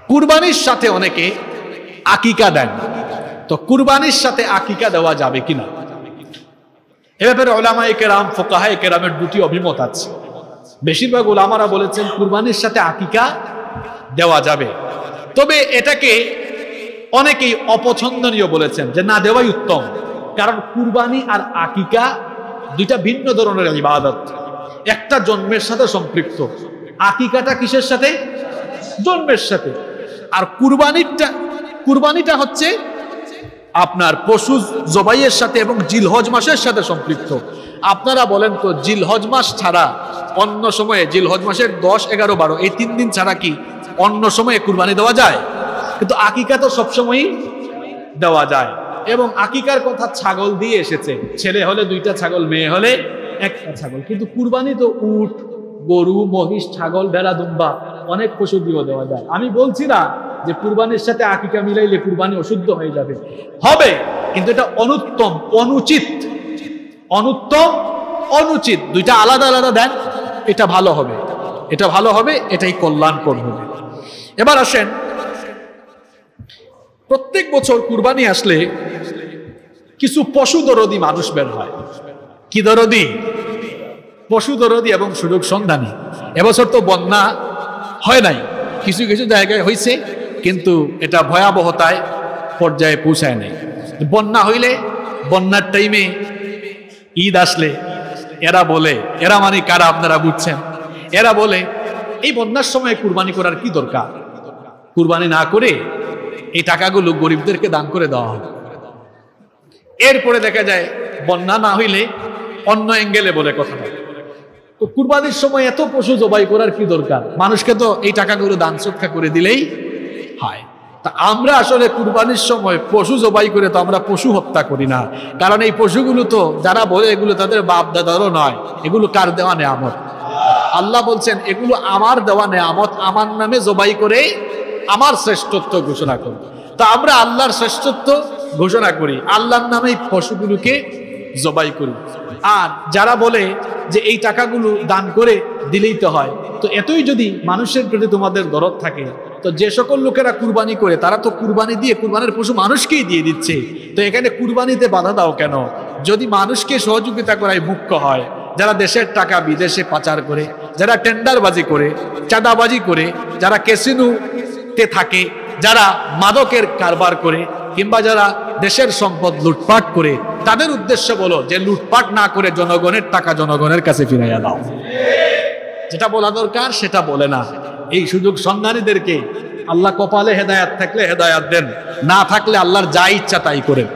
কুরবানির সাথে অনেকে আকিকা দেন, তো কুরবানির সাথে আকিকা দেওয়া যাবে কিনা এ ব্যাপারে উলামায়ে কেরাম ফুকাহায়ে কেরামের দুটি অভিমত আছে। বেশিরভাগ উলামারা বলেছেন কুরবানির সাথে আকিকা দেওয়া যাবে, তবে এটাকে অনেকেই অপছন্দনীয় বলেছেন যে না দেওয়াই উত্তম, কারণ কুরবানি আর আকিকা দুইটা ভিন্ন ধরনের ইবাদত। একটা জন্মের সাথে সম্পৃক্ত, আকিকাটা কিসের সাথে? জন্মের সাথে। আর কুরবানিটা হচ্ছে আপনার পশু জবাইয়ের সাথে এবং জিলহজ মাসের সাথে সম্পৃক্ত। আপনারা বলেন তো জিলহজ মাস ছাড়া অন্য সময়ে, জিলহজ মাসের 10, 11, 12 এই 3 দিন ছাড়া কি অন্য সময়ে কুরবানি দেওয়া যায়? কিন্তু আকিকা তো সবসময়ই দেওয়া যায়। এবং আকিকার কথা ছাগল দিয়ে এসেছে, ছেলে হলে 2টা ছাগল, মেয়ে হলে 1টা ছাগল। কিন্তু কুরবানি তো উট, গরু, মহিষ, ছাগল, ভেড়া, দুম্বা অনেক পশু দিয়েও দেওয়া যায়। আমি বলছি না যে কুরবানির সাথে আকিকা মিলাইলে কুরবানি অশুদ্ধ হয়ে যাবে, হবে, কিন্তু এটা অনুত্তম, অনুচিত, অনুচিত। দুইটা আলাদা আলাদা দেন, এটা ভালো হবে, এটা ভালো হবে, এটাই কল্যাণকর হবে। এবার আসেন, প্রত্যেক বছর কুরবানি আসলে কিছু পশু দরদি মানুষ বের হয়। কি দরদি? পশু দরদি এবং সুযোগ সন্ধানী। এবছর তো বন্যা হয় নাই, কিছু কিছু জায়গায় হয়েছে, কিন্তু এটা ভয়াবহতায় পর্যায়ে পৌঁছায় নাই। বন্যা হইলে, বন্যার টাইমে, ঈদ আসলে এরা বলে, এরা মানে কারা আপনারা বুঝছেন, এরা বলে এই বন্যার সময় কুরবানি করার কি দরকার, কুরবানি না করে এই টাকাগুলো গরিবদেরকে দান করে দেওয়া হবে। এরপরে দেখা যায় বন্যা না হইলে অন্য অ্যাঙ্গেলে বলে কথাটা, তো কুরবানির সময় এত পশু জবাই করার কি দরকার, মানুষকে তো এই টাকাগুলো দান সৎকা করে দিলেই হয়। তা আমরা আসলে কুরবানির সময় পশু জবাই করে তো আমরা পশু হত্যা করি না, কারণ এই পশুগুলো তো যারা বলে এগুলো তাদের বাপ দাদারও নয়, এগুলো কার দেওয়া নেয়ামত? আল্লাহ বলছেন এগুলো আমার দেওয়া নেয়ামত, আমার নামে জবাই করে আমার শ্রেষ্ঠত্ব ঘোষণা করি। তা আমরা আল্লাহর শ্রেষ্ঠত্ব ঘোষণা করি, আল্লাহর নামেই পশুগুলোকে জবাই করি। আর যারা বলে যে এই টাকাগুলো দান করে দিলেই তো হয়, তো এতই যদি মানুষের প্রতি তোমাদের দরদ থাকে, তো যে সকল লোকেরা কুরবানি করে তারা তো কুরবানি দিয়ে কুরবানির পশু মানুষকেই দিয়ে দিচ্ছে, তো এখানে কুরবানিতে বাধা দাও কেন? যদি মানুষকে সহযোগিতা করাই মুখ্য হয়, যারা দেশের টাকা বিদেশে পাচার করে, যারা টেন্ডারবাজি করে, চাঁদাবাজি করে, যারা ক্যাসিনোতে থাকে, যারা মাদকের কারবার করে, কিংবা যারা দেশের সম্পদ লুটপাট করে, তাদের উদ্দেশ্য বলো যে লুটপাট না করে জনগণের টাকা জনগণের কাছে ফিরাইয়া দাও। যেটা বলা দরকার সেটা বলে না। এই সুযোগ সন্ধানীদেরকে আল্লাহ কপালে হেদায়াত থাকলে হেদায়াত দেন, না থাকলে আল্লাহর যা ইচ্ছা তাই করেন।